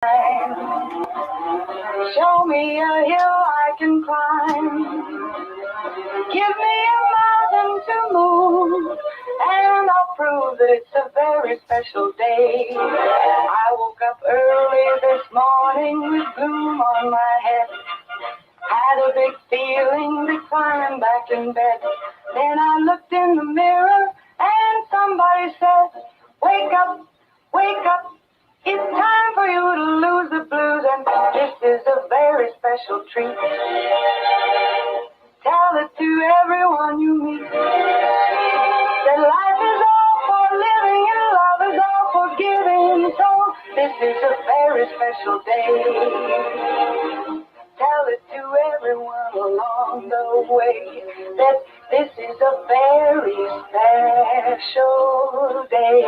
Show me a hill I can climb. Give me a mountain to move, and I'll prove that it's a very special day. I woke up early this morning with gloom on my head. Had a big feeling to climb back in bed. Then I looked in the mirror and somebody said, wake up, wake up. It's time for you to lose the blues, and this is a very special treat. Tell it to everyone you meet, that life is all for living and love is all for giving. So this is a very special day. Tell it to everyone along the way that this is a very special day.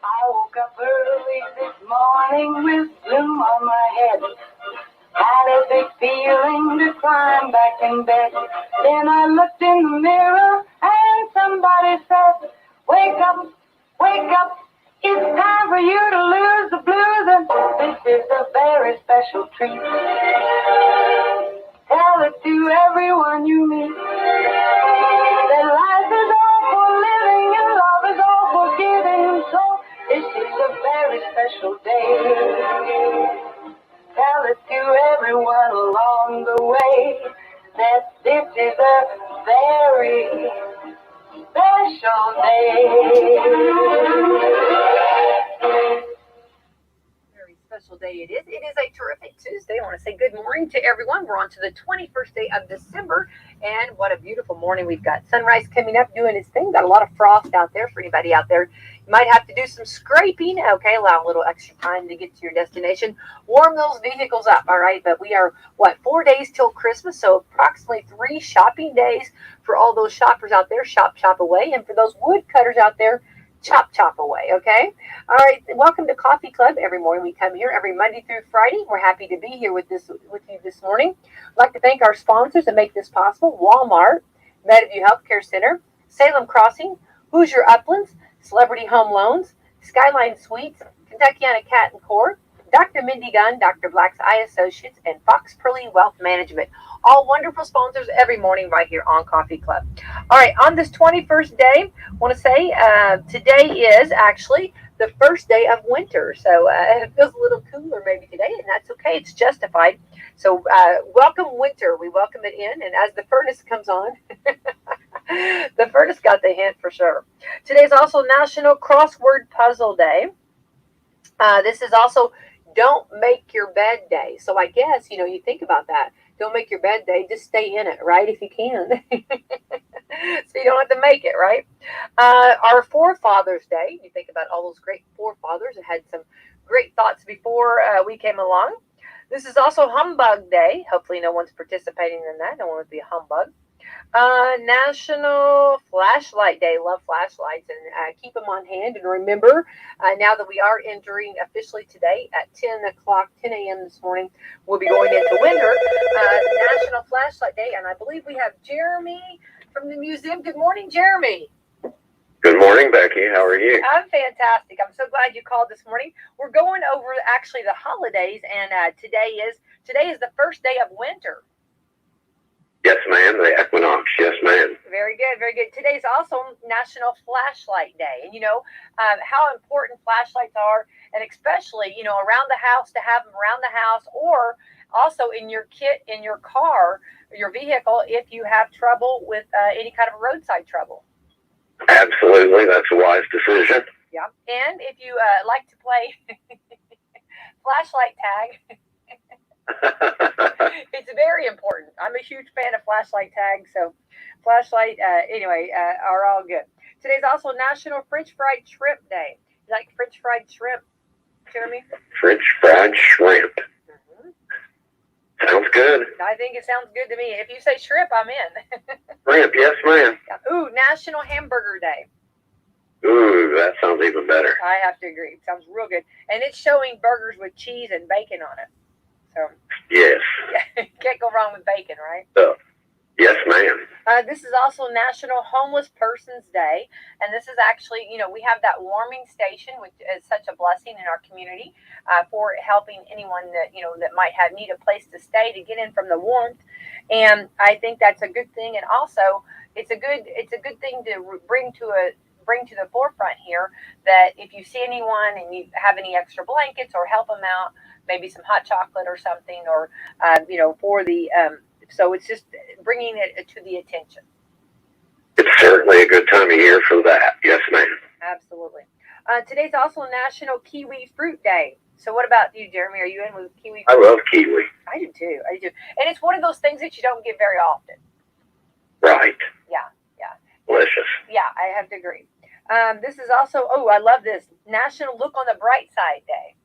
I woke up early this morning with gloom on my head. Had a big feeling to climb back in bed. Then I looked in the mirror and somebody said, wake up, wake up. It's time for you to lose the blues, and this is a very special treat. Tell it to everyone you meet, that life is all for living and love is all for giving. So this is a very special day. Tell it to everyone along the way that this is a very special day. Very special day it is. It is a terrific Tuesday. I want to say good morning to everyone. We're on to the 21st day of December, and what a beautiful morning we've got. Sunrise coming up, doing its thing. Got a lot of frost out there for anybody out there. You might have to do some scraping. Okay, allow a little extra time to get to your destination. Warm those vehicles up, all right? But we are, 4 days till Christmas, so approximately 3 shopping days for all those shoppers out there. Shop, shop away. And for those woodcutters out there, chop, chop away, okay? All right, welcome to Coffee Club. Every morning we come here, every Monday through Friday. We're happy to be here with you this morning. I'd like to thank our sponsors that make this possible: Walmart, Meadowview Healthcare Center, Salem Crossing, Hoosier Uplands, Celebrity Home Loans, Skyline Suites, Kentuckiana Cat and Core, Dr. Mindy Gunn, Dr. Black's Eye Associates, and Fox Pearly Wealth Management. All wonderful sponsors every morning right here on Coffee Club. All right, on this 21st day, I want to say today is actually the first day of winter. So it feels a little cooler maybe today, and that's okay. It's justified. So welcome winter. We welcome it in. And as the furnace comes on, the furnace got the hint for sure. Today is also National Crossword Puzzle Day. This is also Don't Make Your Bed Day. So I guess, you think about that. Don't make your bed day. Just stay in it, right, if you can. So you don't have to make it, right? Our Forefathers Day. You think about all those great forefathers that had some great thoughts before we came along. This is also Humbug Day. Hopefully no one's participating in that. No one would be a humbug. National Flashlight Day. Love flashlights, and keep them on hand. And remember, now that we are entering officially today at 10 a.m. this morning, we'll be going into winter. National Flashlight Day, and I believe we have Jeremy from the museum. Good morning, Jeremy. Good morning, Becky. How are you? I'm fantastic. I'm so glad you called this morning. We're going over actually the holidays, and today is the first day of winter. Yes, ma'am. The equinox. Yes, ma'am. Very good, very good. Today's also National Flashlight Day. And how important flashlights are, and especially, around the house, to have them around the house, or also in your kit, in your car, your vehicle, if you have trouble with any kind of roadside trouble. Absolutely. That's a wise decision. Yeah. And if you like to play flashlight tag, it's very important. I'm a huge fan of flashlight tags, so flashlight, are all good. Today's also National French Fried Shrimp Day. You like French fried shrimp, Jeremy? French fried shrimp. Mm-hmm. Sounds good. I think it sounds good to me. If you say shrimp, I'm in. Shrimp, yes, ma'am. Ooh, National Hamburger Day. Ooh, that sounds even better. I have to agree. It sounds real good. And it's showing burgers with cheese and bacon on it. So, Yes. yeah, can't go wrong with bacon, right? Yes, ma'am. This is also National Homeless Persons Day. And this is actually, we have that warming station, which is such a blessing in our community for helping anyone that might need a place to stay to get in from the warmth. And I think that's a good thing. And also, it's a good thing to bring to the forefront here, that if you see anyone and you have any extra blankets or help them out, maybe some hot chocolate or something, or for the so it's just bringing it to the attention. It's certainly a good time of year for that. Yes, ma'am. Absolutely. Today's also National Kiwi Fruit Day. So what about you, Jeremy? Are you in with kiwi fruit? I love kiwi. I do too. And it's one of those things that you don't get very often. Right. Yeah. Delicious. Yeah, I have to agree. This is also, I love this, National Look on the Bright Side Day.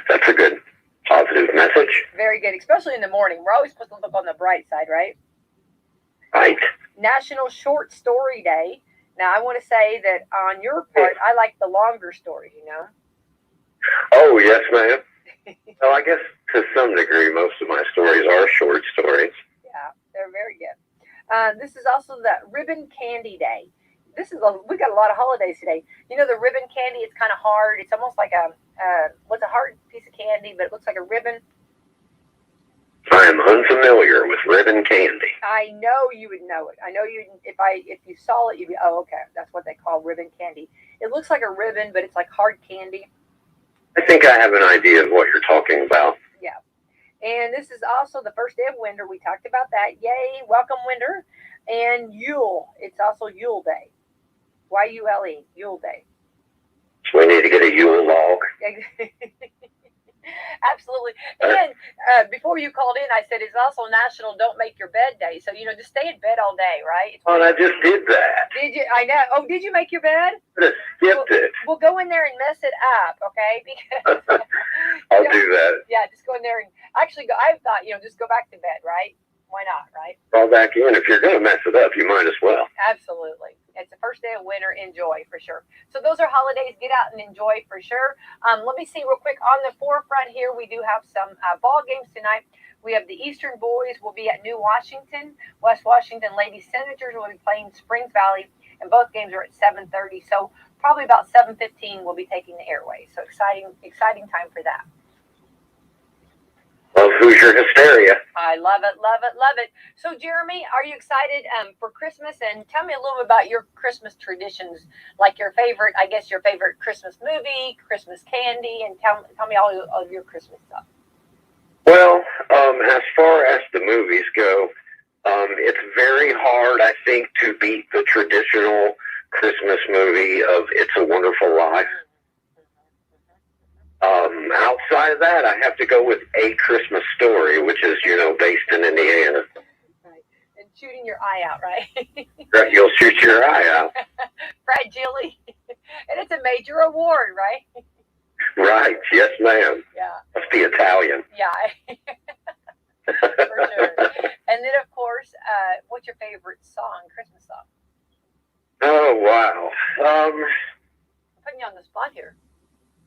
That's a good positive message. Very good, especially in the morning. We're always supposed to look on the bright side, right? Right. National Short Story Day. Now, I want to say that on your part, I like the longer stories, Oh, yes, ma'am. Well, I guess to some degree, most of my stories are short stories. Yeah, they're very good. This is also the Ribbon Candy Day. We got a lot of holidays today. The ribbon candy, it's kind of hard. It's almost like what's a hard piece of candy, but it looks like a ribbon. I am unfamiliar with ribbon candy. I know you would know it. I know you. If you saw it, you'd be, oh, okay, that's what they call ribbon candy. It looks like a ribbon, but it's like hard candy. I think I have an idea of what you're talking about. Yeah. And this is also the first day of winter. We talked about that. Yay, welcome winter. And Yule. It's also Yule Day. Y-U-L-E, Yule Day. So we need to get a Yule log. Absolutely. And before you called in, I said it's also National Don't Make Your Bed Day. So, just stay in bed all day, right? Oh, I just did that. Did you? I know. Oh, did you make your bed? I just skipped it. We'll go in there and mess it up, okay? Because I'll do that. Yeah, just go in there and actually go. I thought, just go back to bed, right? Why not, right? Crawl back in. If you're going to mess it up, you might as well. Absolutely. It's the first day of winter. Enjoy for sure. So those are holidays. Get out and enjoy for sure. Let me see real quick on the forefront here. We do have some ball games tonight. We have the Eastern boys will be at New Washington. West Washington Lady Senators will be playing Springs Valley, and both games are at 7:30. So probably about 7:15 we'll be taking the airways. So exciting time for that. Love Hoosier hysteria. I love it, love it, love it. So, Jeremy, are you excited for Christmas? And tell me a little bit about your Christmas traditions, like your favorite Christmas movie, Christmas candy, and tell me all of your Christmas stuff. Well, as far as the movies go, it's very hard, I think, to beat the traditional Christmas movie of It's a Wonderful Life. Outside of that, I have to go with A Christmas Story, which is, based in Indiana. Right. And shooting your eye out, right? Right, you'll shoot your eye out. Fragile. And it's a major award, right? Right. Yes, ma'am. Yeah. Must be Italian. Yeah. For sure. And then, of course, what's your favorite song, Christmas song? Oh, wow. I'm putting you on the spot here.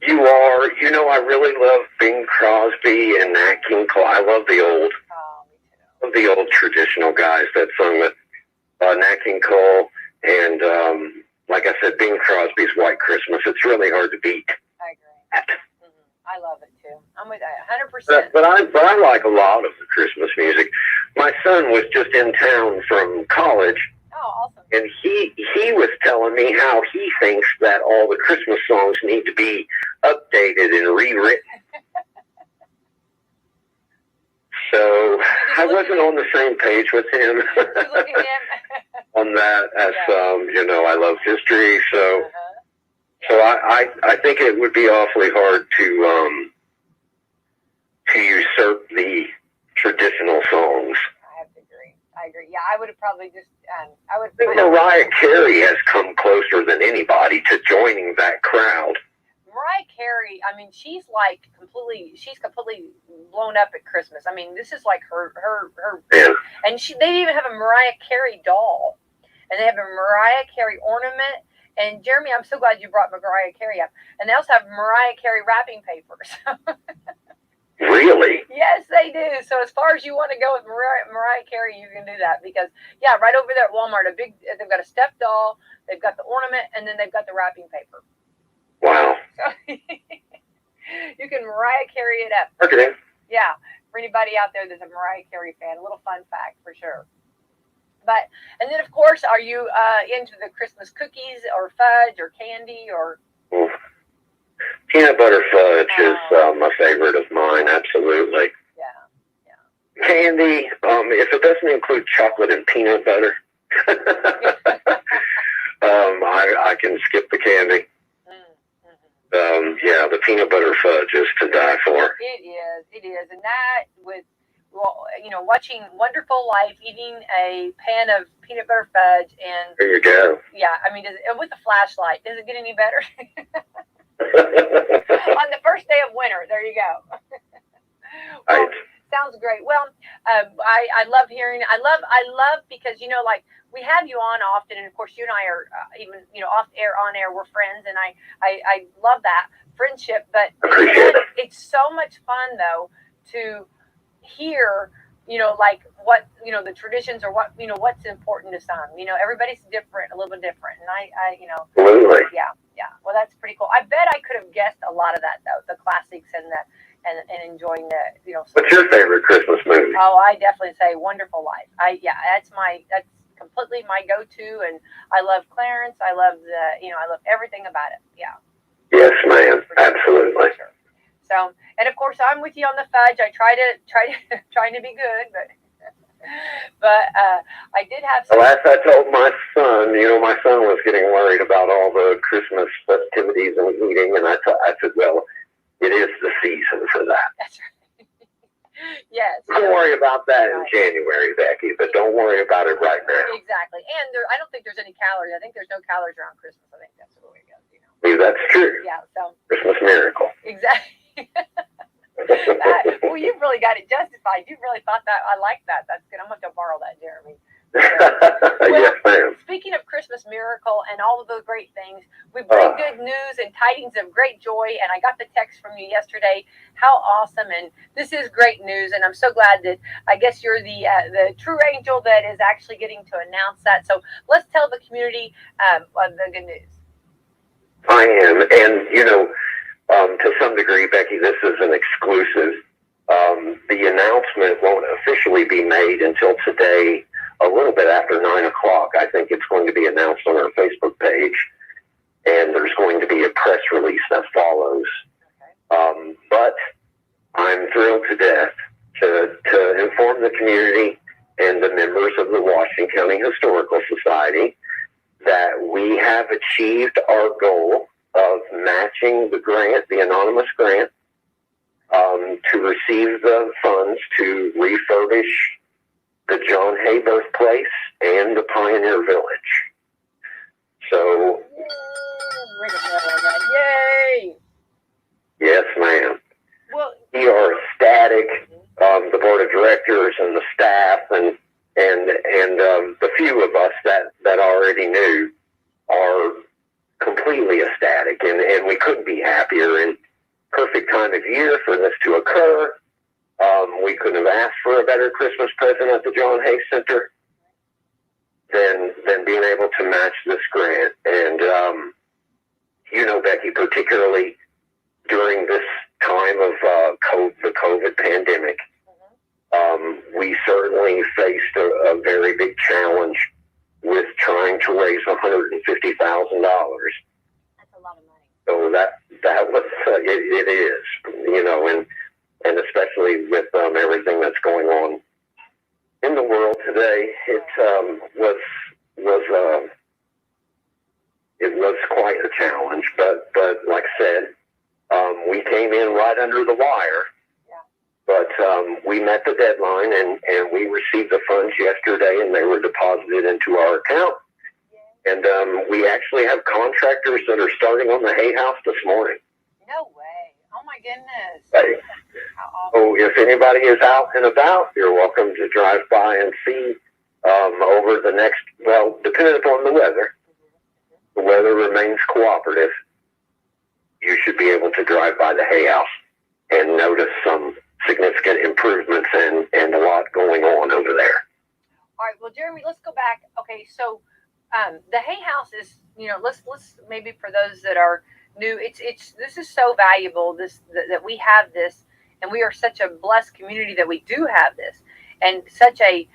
You are. I really love Bing Crosby and Nat King Cole. I love the old, traditional guys that sung with Nat King Cole and, like I said, Bing Crosby's White Christmas. It's really hard to beat. I agree. I love it too. I'm with that 100%. But I like a lot of the Christmas music. My son was just in town from college. Oh, awesome. And he was telling me how he thinks that all the Christmas songs need to be updated and rewritten. So I wasn't on the same page with him on that. As I love history, so I think it would be awfully hard to usurp the traditional songs. I agree. Yeah, I would have probably just, I think Mariah Carey has come closer than anybody to joining that crowd. Mariah Carey, I mean, she's completely blown up at Christmas. I mean, this is like her yeah. And they even have a Mariah Carey doll. and they have a Mariah Carey ornament. And Jeremy, I'm so glad you brought Mariah Carey up. And they also have Mariah Carey wrapping papers. Really? Yes, they do. So as far as you want to go with Mariah Carey, you can do that because, yeah, right over there at Walmart, they've got a stuffed doll, they've got the ornament, and then they've got the wrapping paper. Wow. So you can Mariah Carey it up. Okay. Yeah, for anybody out there that's a Mariah Carey fan, a little fun fact for sure. But, and then of course, are you into the Christmas cookies or fudge or candy or? Well, peanut butter fudge is my favorite of mine, absolutely. Yeah. Candy, if it doesn't include chocolate and peanut butter, I can skip the candy. Yeah, the peanut butter fudge is to die for. It is. And that with, well, watching Wonderful Life, eating a pan of peanut butter fudge, and there you go. Yeah, I mean, with a flashlight, does it get any better? On the first day of winter, there you go. Well, right. Sounds great. Well, I love hearing. I love because like we have you on often, and of course you and I are even off air, on air. We're friends, and I love that friendship. But it's so much fun though to hear like what the traditions or what what's important to some. Everybody's different, a little bit different, and I Absolutely. Yeah. Well, that's pretty cool. I bet I could have guessed a lot of that though, the classics and and enjoying the What's your favorite Christmas movie? Oh, I definitely say Wonderful Life. That's completely my go-to, and I love Clarence. I love I love everything about it. Yeah. Yes, ma'am. Absolutely. Sure. So, and of course, I'm with you on the fudge. I trying to be good, but I did have some. Well, as I told my son, my son was getting worried about all the Christmas festivities and eating, and I said, well, it is the season for that. That's right. Yes. Don't worry about that in January, Becky, but don't worry about it right now. Exactly. And I don't think there's any calories. I think there's no calories around Christmas. I think that's the way it goes, Yeah, that's true. Yeah, so. Christmas miracle. Exactly. Well, you've really got it justified. You really thought that. I like that. That's good. I'm going to have to borrow that, Jeremy. Well, yes, ma'am. Speaking of Christmas miracle and all of those great things, we bring good news and tidings of great joy. And I got the text from you yesterday. How awesome! And this is great news. And I'm so glad that I guess you're the true angel that is actually getting to announce that. So let's tell the community the good news. I am, and to some degree, Becky, this is an exclusive. The announcement won't officially be made until today, a little bit after 9 o'clock. I think it's going to be announced on our Facebook page, and there's going to be a press release that follows. Okay. But I'm thrilled to death to inform the community and the members of the Washington County Historical Society that we have achieved our goal of matching the grant, the anonymous grant, to receive the funds to refurbish the John Hay birthplace and the Pioneer Village. So, yay! Yes, ma'am. Well, we are ecstatic. The board of directors and the staff and the few of us that already knew are completely ecstatic, and we couldn't be happier. And perfect time of year for this to occur. We couldn't have asked for a better Christmas present at the John Hay Center than being able to match this grant. And, Becky, particularly during this time of the COVID pandemic, we certainly faced a very big challenge with trying to raise $150,000. That's a lot of money. So that was it is, and especially with everything that's going on in the world today, it was quite a challenge. But like I said, we came in right under the wire. But we met the deadline, and we received the funds yesterday, and they were deposited into our account. And we actually have contractors that are starting on the Hay House this morning. No way. Oh, my goodness. Right. How awesome. So if anybody is out and about, you're welcome to drive by and see over the next, well, depending upon the weather remains cooperative, you should be able to drive by the hay house and notice some significant improvements and a lot going on over there. All right, well, Jeremy, let's go back. Okay, so the hay house is, let's maybe for those that are new, this is so valuable, that we have this, and we are such a blessed community that we do have this, and such a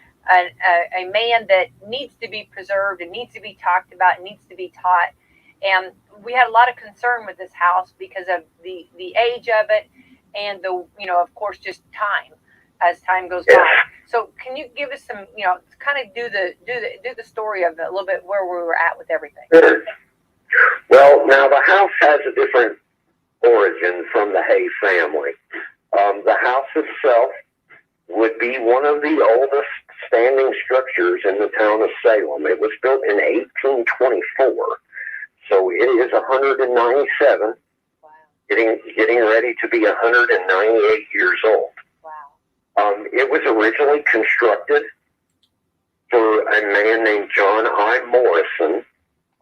man that needs to be preserved and needs to be talked about and needs to be taught. And we had a lot of concern with this house because of the age of it, and of course, just time as time goes by. So can you give us some, kind of do the story of a little bit where we were at with everything? Sure. Well, now the house has a different origin from the Hay family. The house itself would be one of the oldest standing structures in the town of Salem. It was built in 1824, so it is 197. Wow. Getting ready to be 198 years old. Wow. It was originally constructed for a man named John I. Morrison,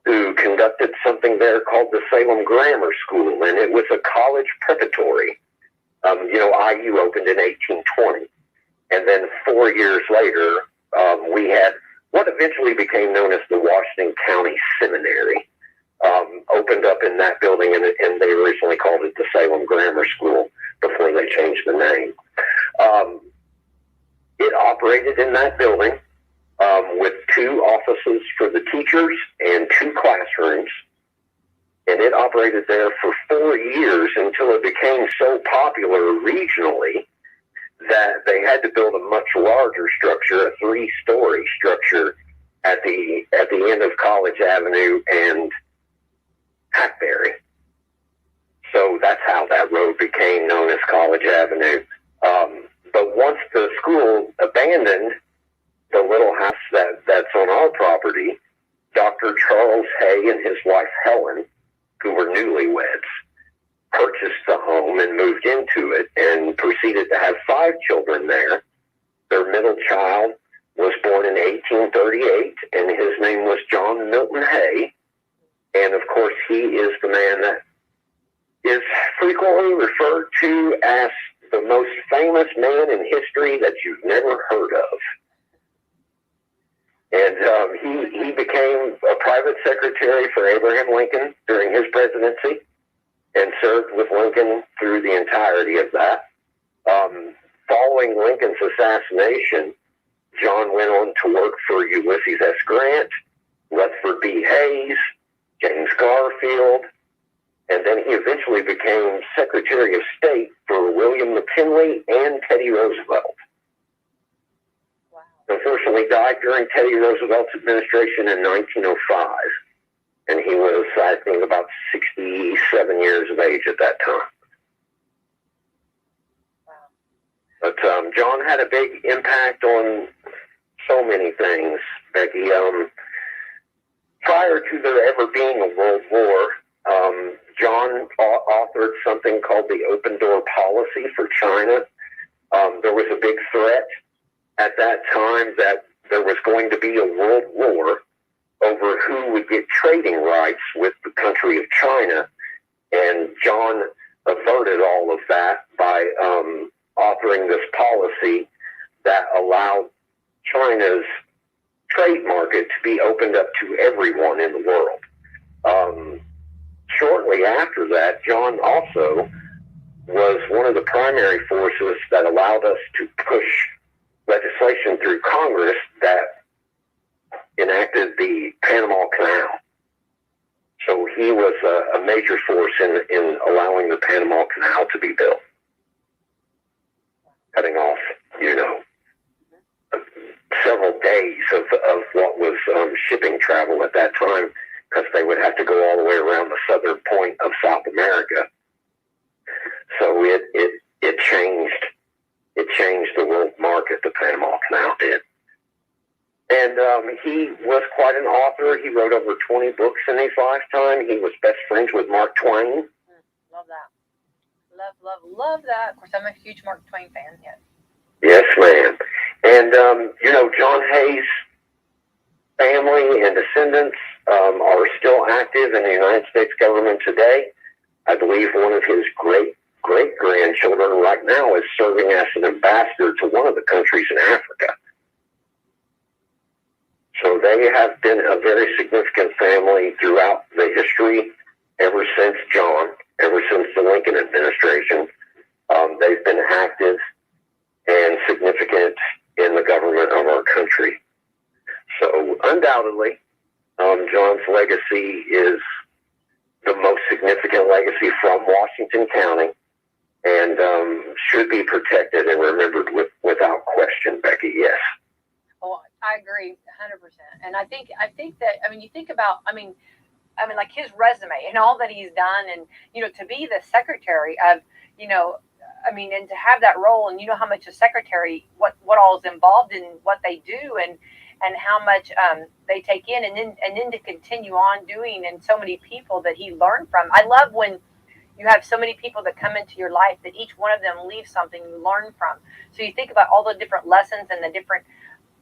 who conducted something there called the Salem Grammar School, and it was a college preparatory. IU opened in 1820, and then 4 years later, we had what eventually became known as the Washington County Seminary, opened up in that building, and they originally called it the Salem Grammar School before they changed the name. It operated in that building with 2 offices for the teachers and 2 classrooms, and it operated there for 4 years until it became so popular regionally that they had to build a much larger structure, a 3-story structure at the end of College Avenue and Hackberry. So that's how that road became known as College Avenue. But once the school abandoned the little house that's on our property, Dr. Charles Hay and his wife Helen, who were newlyweds, purchased the home and moved into it and proceeded to have 5 children there. Their middle child was born in 1838, and his name was John Milton Hay. And of course, he is the man that is frequently referred to as the most famous man in history that you've never heard of. And he became a private secretary for Abraham Lincoln during his presidency and served with Lincoln through the entirety of that. Following Lincoln's assassination, John went on to work for Ulysses S. Grant, Rutherford B. Hayes, James Garfield, and then he eventually became Secretary of State for William McKinley and Teddy Roosevelt. Wow. Unfortunately, died during Teddy Roosevelt's administration in 1905, and he was, I think, about 67 years of age at that time. Wow. But John had a big impact on so many things, Becky. Prior to there ever being a World War, John authored something called the Open Door Policy for China. There was a big threat at that time that there was going to be a world war over who would get trading rights with the country of China. And John averted all of that by authoring this policy that allowed China's trade market to be opened up to everyone in the world. Shortly after that, John also was one of the primary forces that allowed us to push legislation through Congress that enacted the Panama Canal. So he was a major force in allowing the Panama Canal to be built, cutting off, several days of what was shipping travel at that time, because they would have to go all the way around the southern point of South America. So it changed the world market, the Panama Canal did. And he was quite an author. He wrote over 20 books in his lifetime. He was best friends with Mark Twain. Love that. Love that. Of course, I'm a huge Mark Twain fan, yes. Yes, ma'am. And, John Hayes family and descendants are still active in the United States government today. I believe one of his great-grandchildren right now is serving as an ambassador to one of the countries in Africa. So they have been a very significant family throughout the history ever since John, ever since the Lincoln administration. They've been active and significant in the government of our country. So undoubtedly, John's legacy is the most significant legacy from Washington County, and should be protected and remembered without question, Becky. Yes. Oh, I agree 100%. And I think that, I mean, you think about, I mean, like his resume and all that he's done, and, you know, to be the secretary of, you know, I mean, and to have that role, and you know how much a secretary, what all is involved in what they do, and how much they take in, and then to continue on doing, and so many people that he learned from. I love when you have so many people that come into your life that each one of them leaves something you learn from. So you think about all the different lessons and the different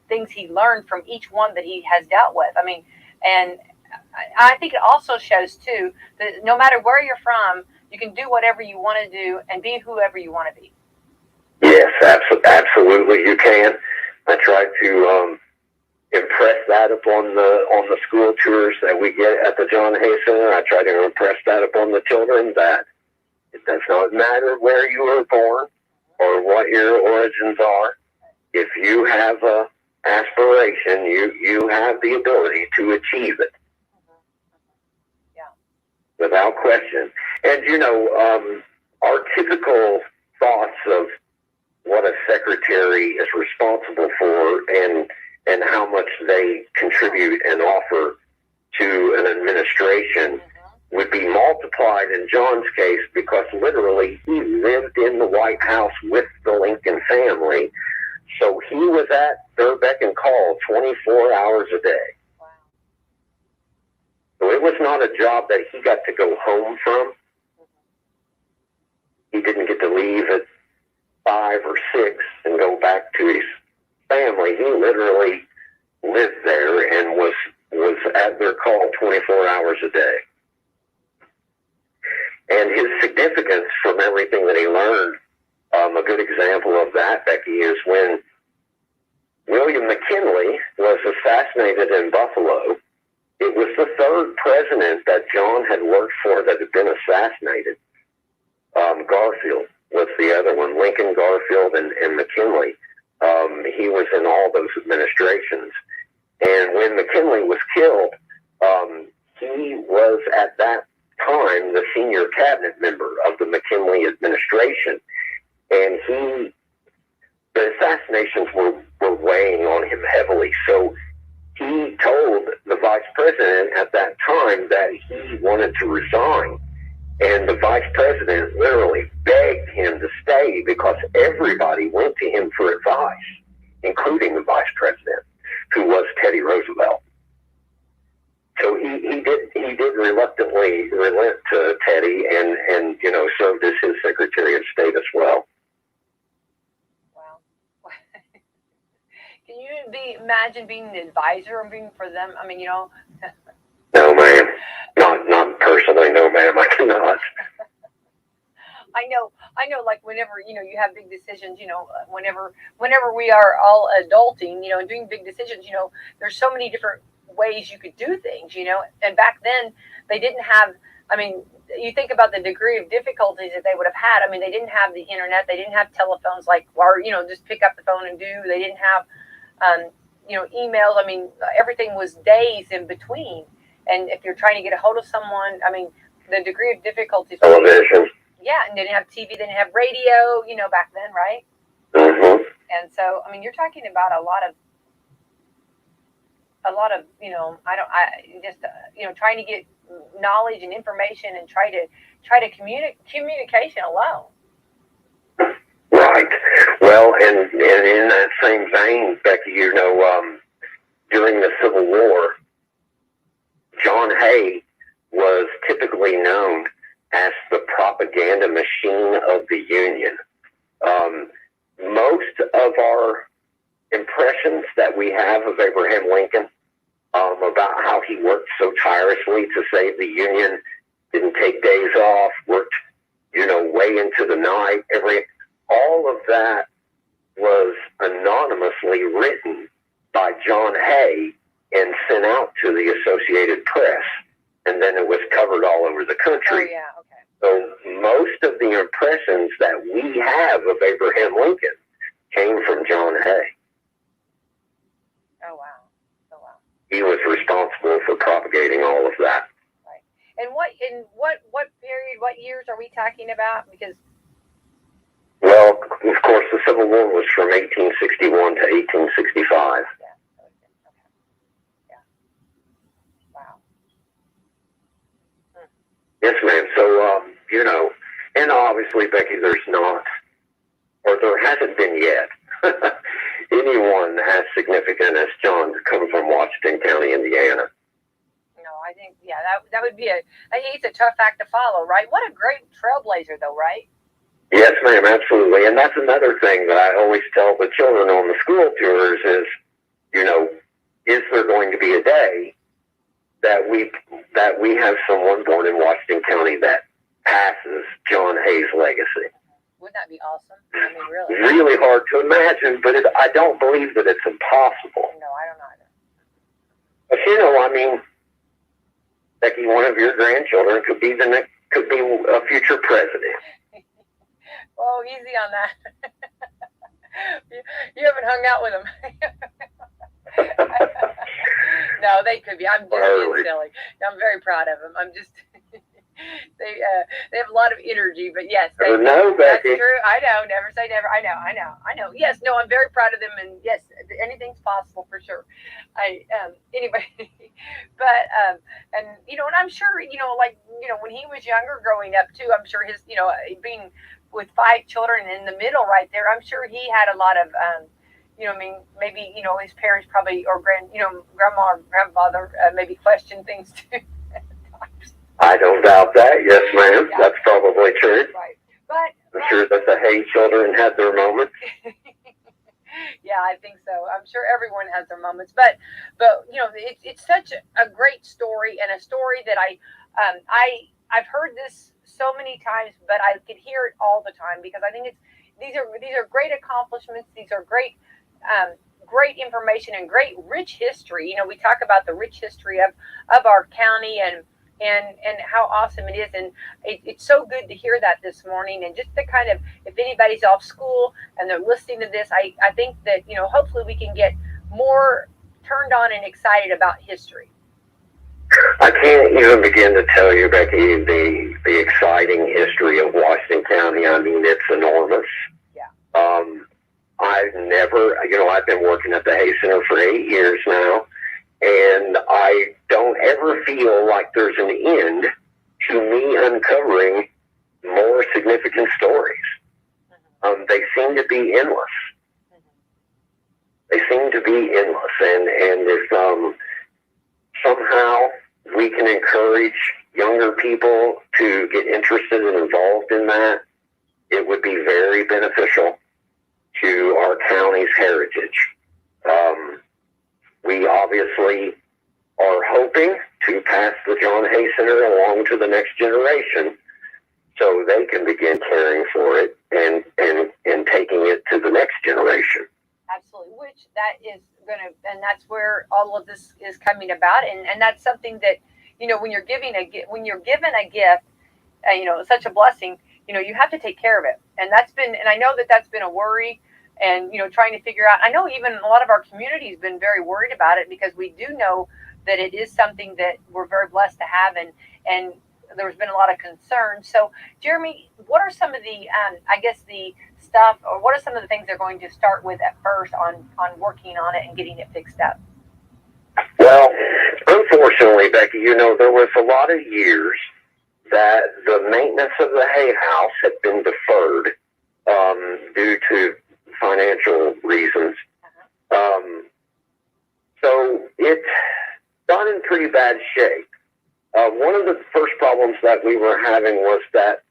things he learned from each one that he has dealt with. I mean, and I think it also shows too that no matter where you're from, you can do whatever you want to do and be whoever you want to be. Yes, absolutely, you can. I try to impress that upon the school tours that we get at the John Hay Center. I try to impress that upon the children, that it does not matter where you were born or what your origins are. If you have a aspiration, you have the ability to achieve it. Yeah. Without question. And you know, our typical thoughts of what a secretary is responsible for, and how much they contribute and offer to an administration would be multiplied in John's case, because literally he lived in the White House with the Lincoln family. So he was at their beck and call 24 hours a day. Wow. So it was not a job that he got to go home from. He didn't get to leave at 5 or 6 and go back to his family. He literally lived there and was at their call 24 hours a day. And his significance from everything that he learned, a good example of that, Becky, is when William McKinley was assassinated in Buffalo. It was the third president that John had worked for that had been assassinated. Garfield was the other one, Lincoln, Garfield, and McKinley. He was in all those administrations. And when McKinley was killed, he was at that time the senior cabinet member of the McKinley administration. And the assassinations were weighing on him heavily. So he told the vice president at that time that he wanted to resign. And the vice president literally begged him to stay, because everybody went to him for advice, including the vice president, who was Teddy Roosevelt. So he did reluctantly relent to Teddy, and you know, served as his Secretary of State as well. Wow. Can you imagine being an advisor and being for them? I mean, you know. No, ma'am. Not personally, no, ma'am. I cannot. I know. Like whenever you have big decisions, whenever we are all adulting, and doing big decisions, there's so many different ways you could do things, And back then, they didn't have. I mean, you think about the degree of difficulties that they would have had. I mean, they didn't have the internet. They didn't have telephones or just pick up the phone and do. They didn't have, emails. I mean, everything was days in between. And if you're trying to get a hold of someone, I mean, the degree of difficulties. Television. Yeah, and they didn't have TV, they didn't have radio, back then, right? Mm-hmm. And so, I mean, you're talking about a lot of, trying to get knowledge and information and try to communication alone. Right. Well, and in that same vein, Becky, during the Civil War, John Hay was typically known as the propaganda machine of the Union. Most of our impressions that we have of Abraham Lincoln about how he worked so tirelessly to save the Union, didn't take days off, worked, way into the night. All of that was anonymously written by John Hay and sent out to the Associated Press, and then it was covered all over the country. Oh, yeah, okay. So most of the impressions that we have of Abraham Lincoln came from John Hay. Oh, wow. Oh, wow. He was responsible for propagating all of that. Right. And what period, what years are we talking about? Because well, of course, the Civil War was from 1861 to 1865. Yeah. Okay. Yeah. Wow. Yes, ma'am. So, and obviously, Becky, there hasn't been yet anyone as significant as John to come from Washington County, Indiana. No, I think, that would be he's a tough act to follow, right? What a great trailblazer, though, right? Yes, ma'am, absolutely. And that's another thing that I always tell the children on the school tours is, is there going to be a day that we have someone born in Washington County that passes John Hay's legacy? Wouldn't that be awesome? I mean, really? Really hard to imagine, but I don't believe that it's impossible. No, I don't either. But Becky, one of your grandchildren could be a future president. Oh, easy on that. You haven't hung out with them. No, they could be. I'm just being silly. I'm very proud of them. I'm just. They have a lot of energy, but yes, that's true. I know. Never say never. I know. Yes, no, I'm very proud of them, and yes, anything's possible for sure. Anyway, but and and I'm sure when he was younger, growing up too, I'm sure his being with 5 children in the middle right there, I'm sure he had a lot of maybe his parents probably or grandma or grandfather maybe questioned things too. I don't doubt that. Yes, ma'am. Yeah. That's probably true. Right. But I'm sure that the Hay children had their moments. Yeah, I think so. I'm sure everyone has their moments. But it's such a great story, and a story that I've heard this so many times, but I could hear it all the time because I think these are great accomplishments. These are great great information and great rich history. We talk about the rich history of our county and how awesome it is. And it's so good to hear that this morning. And just to kind of, if anybody's off school and they're listening to this, I think that, hopefully we can get more turned on and excited about history. I can't even begin to tell you, Becky, the exciting history of Washington County. I mean, it's enormous. Yeah. I've been working at the Hay Center for 8 years now. And I don't ever feel like there's an end to me uncovering more significant stories. They seem to be endless. They seem to be endless. And if somehow we can encourage younger people to get interested and involved in that, it would be very beneficial to our county's heritage. We obviously are hoping to pass the John Hay Center along to the next generation so they can begin caring for it and taking it to the next generation. Absolutely, which that is and that's where all of this is coming about, and that's something that when you're given a gift, such a blessing, you have to take care of it, and I know that's been a worry. And, trying to figure out, I know even a lot of our community has been very worried about it because we do know that it is something that we're very blessed to have. And there's been a lot of concern. So, Jeremy, what are some of the, the stuff, or what are some of the things they're going to start with at first on working on it and getting it fixed up? Well, unfortunately, Becky, there was a lot of years that the maintenance of the Hay House had been deferred due to financial reasons. So it's done in pretty bad shape. One of the first problems that we were having was that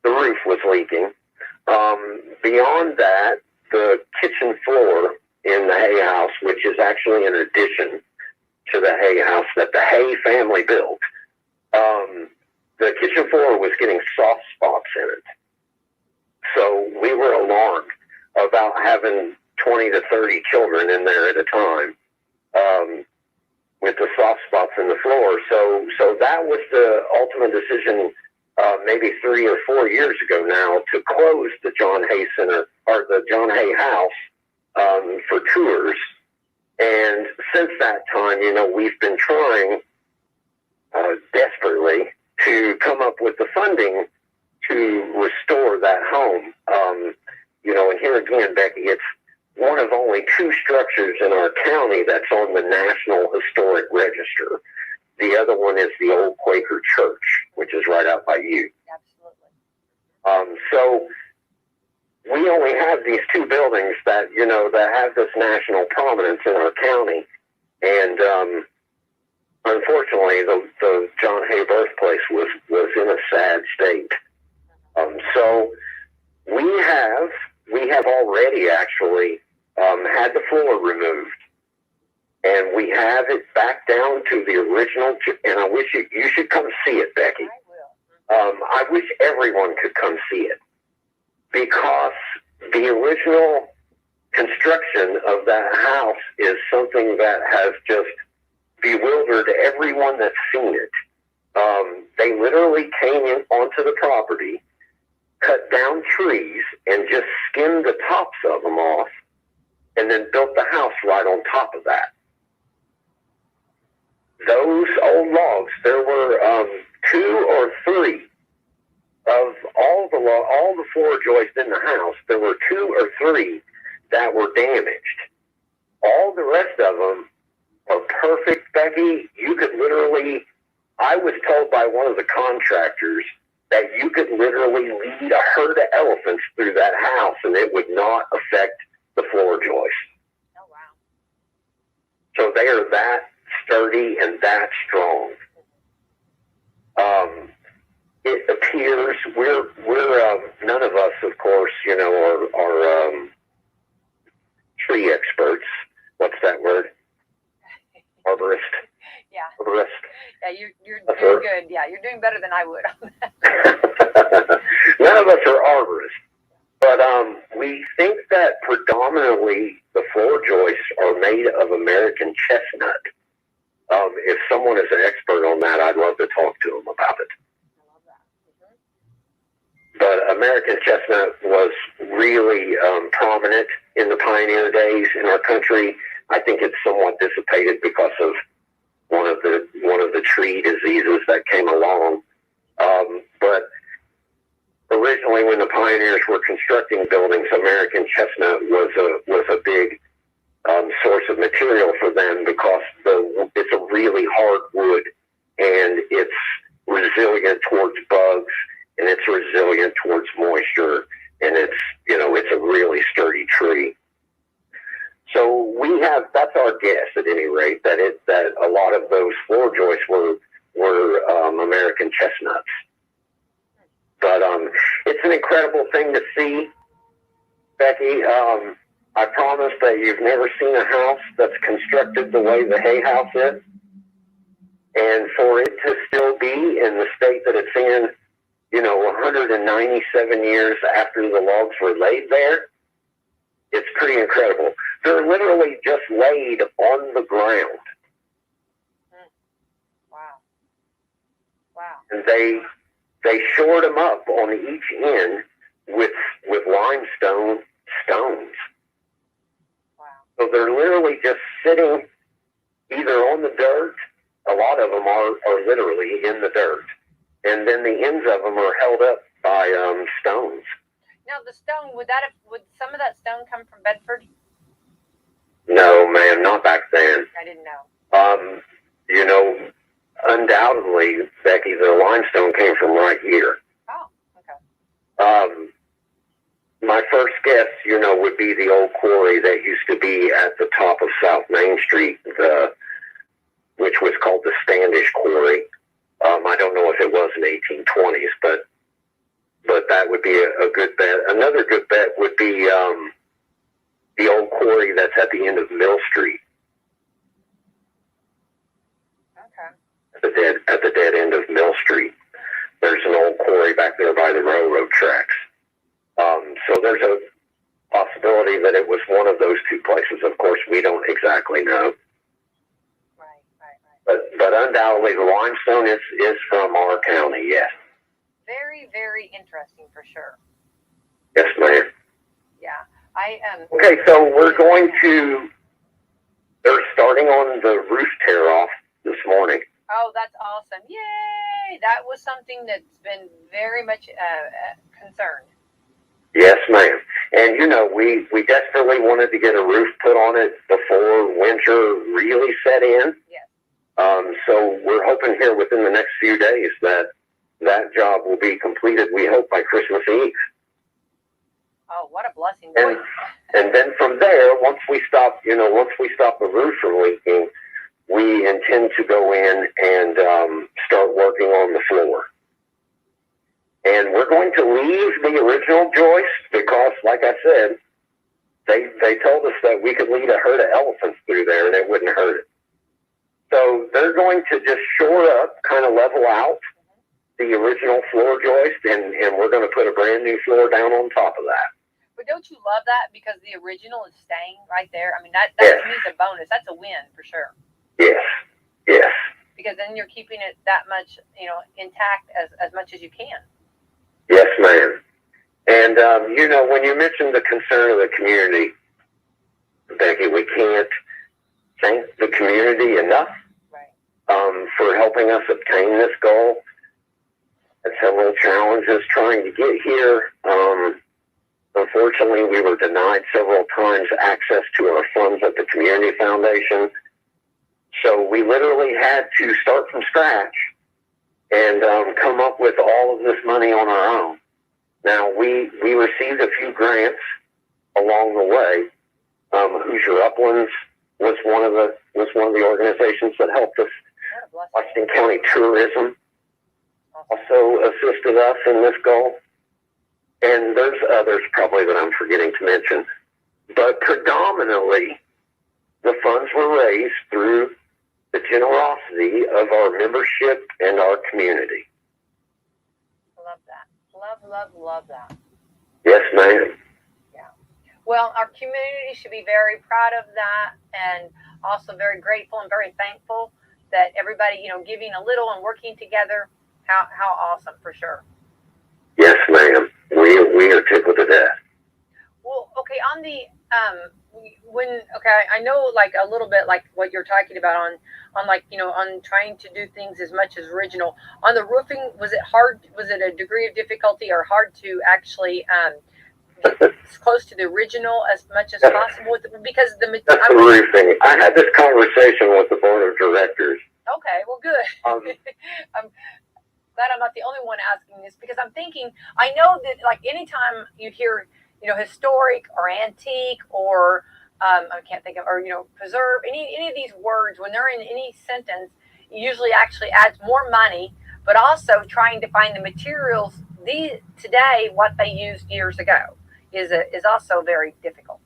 the roof was leaking. Beyond that, the kitchen floor in the Hay House, which is actually an addition, to the Hay house that the Hay family built, the kitchen floor was getting soft spots in it. So we were alarmed about having 20 to 30 children in there at a time, with the soft spots in the floor. So that was the ultimate decision, maybe 3 or 4 years ago now, to close the John Hay Center, or the John Hay house, for tours. And since that time, we've been trying desperately to come up with the funding to restore that home. And here again, Becky, it's one of only 2 structures in our county that's on the National Historic Register. The other one is the old Quaker Church, which is right out by you. Absolutely. So we only have these 2 buildings that, that have this national prominence in our county. And unfortunately, the John Hay birthplace was in a sad state. So we have already actually had the floor removed, and we have it back down to the original. And I wish you should come see it, Becky. I will. I wish everyone could come see it, because the original construction of that house is something that has just bewildered everyone that's seen it. They literally came in onto the property, cut down trees, and just skimmed the tops of them off, and then built the house right on top of that. Those old logs, there were 2 or 3 of all the floor joists in the house. There were 2 or 3 that were damaged. All the rest of them are perfect, Becky. You could literally, I was told by one of the contractors that you could literally lead a herd of elephants through that house and it would not affect the floor joist. Oh, wow. So they are that sturdy and that strong. It appears we're none of us, of course, are tree experts. What's that word? Arborist. Yeah. Arborist. Yeah, you're doing good. Yeah, you're doing better than I would on that. None of us are arborists, but we think that predominantly the floor joists are made of American chestnut. If someone is an expert on that, I'd love to talk to them about it. I love that. Mm-hmm. But American chestnut was really prominent in the pioneer days in our country. I think it's somewhat dissipated because of one of the tree diseases that came along. But originally, when the pioneers were constructing buildings, American chestnut was a big source of material for them, because it's a really hard wood, and it's resilient towards bugs, and it's resilient towards moisture, and it's a really sturdy tree. So that's our guess at any rate, that a lot of those floor joists were American chestnuts. But it's an incredible thing to see, Becky. I promise that you've never seen a house that's constructed the way the Hay house is. And for it to still be in the state that it's in, 197 years after the logs were laid there, it's pretty incredible. They're literally just laid on the ground. Wow. Wow. And they shored them up on each end with limestone stones. Wow. So they're literally just sitting either on the dirt. A lot of them are literally in the dirt. And then the ends of them are held up by stones. Now, the stone, would some of that stone come from Bedford? No, ma'am, not back then. I didn't know. Undoubtedly, Becky, the limestone came from right here. Oh, okay. My first guess, would be the old quarry that used to be at the top of South Main Street, which was called the Standish Quarry. I don't know if it was in the 1820s, but that would be a good bet. Another good bet would be the old quarry that's at the end of Mill Street. at the dead end of Mill Street. There's an old quarry back there by the railroad tracks. So there's a possibility that it was one of those two places. Of course, we don't exactly know. Right. But undoubtedly, the limestone is from our county, yes. Very, very interesting for sure. Yes, ma'am. Yeah. Okay, so they're starting on the roof tear-off this morning. Oh, that's awesome. Yay! That was something that's been very much concerned. Yes, ma'am. And, we desperately wanted to get a roof put on it before winter really set in. Yes. So we're hoping here within the next few days that job will be completed, we hope, by Christmas Eve. Oh, what a blessing. And then from there, once we stop the roof from leaking, we intend to go in and start working on the floor. And we're going to leave the original joist because, like I said, they told us that we could lead a herd of elephants through there and it wouldn't hurt it. So they're going to just shore up, kind of level out the original floor joist, and we're going to put a brand new floor down on top of that. But don't you love that? Because the original is staying right there. I mean, that to me is a bonus. That's a win for sure. Yes. Yes. Because then you're keeping it that much, intact as much as you can. Yes, ma'am. And, when you mentioned the concern of the community, Becky, we can't thank the community enough for helping us obtain this goal. Had several challenges trying to get here. Unfortunately, we were denied several times access to our funds at the Community Foundation. So we literally had to start from scratch and come up with all of this money on our own. Now, we received a few grants along the way. Hoosier Uplands was one of the organizations that helped us. Washington County Tourism also assisted us in this goal. And there's others probably that I'm forgetting to mention. But predominantly, the funds were raised through the generosity of our membership and our community. Love that. Love that. Yes, ma'am. Yeah. Well, our community should be very proud of that and also very grateful and very thankful that everybody, giving a little and working together. How awesome, for sure. Yes, ma'am. We are tickled to death. Well, okay, on the I know like a little bit like what you're talking about on like on trying to do things as much as original. On the roofing, was it hard? Was it a degree of difficulty or hard to actually get as close to the original as much as possible? Because the roofing. I had this conversation with the board of directors. Okay, well, good. I'm glad I'm not the only one asking this because I'm thinking, I know that like anytime you hear, historic or antique or I can't think of, or, preserve, any of these words, when they're in any sentence, it usually actually adds more money, but also trying to find the materials today, what they used years ago is also very difficult.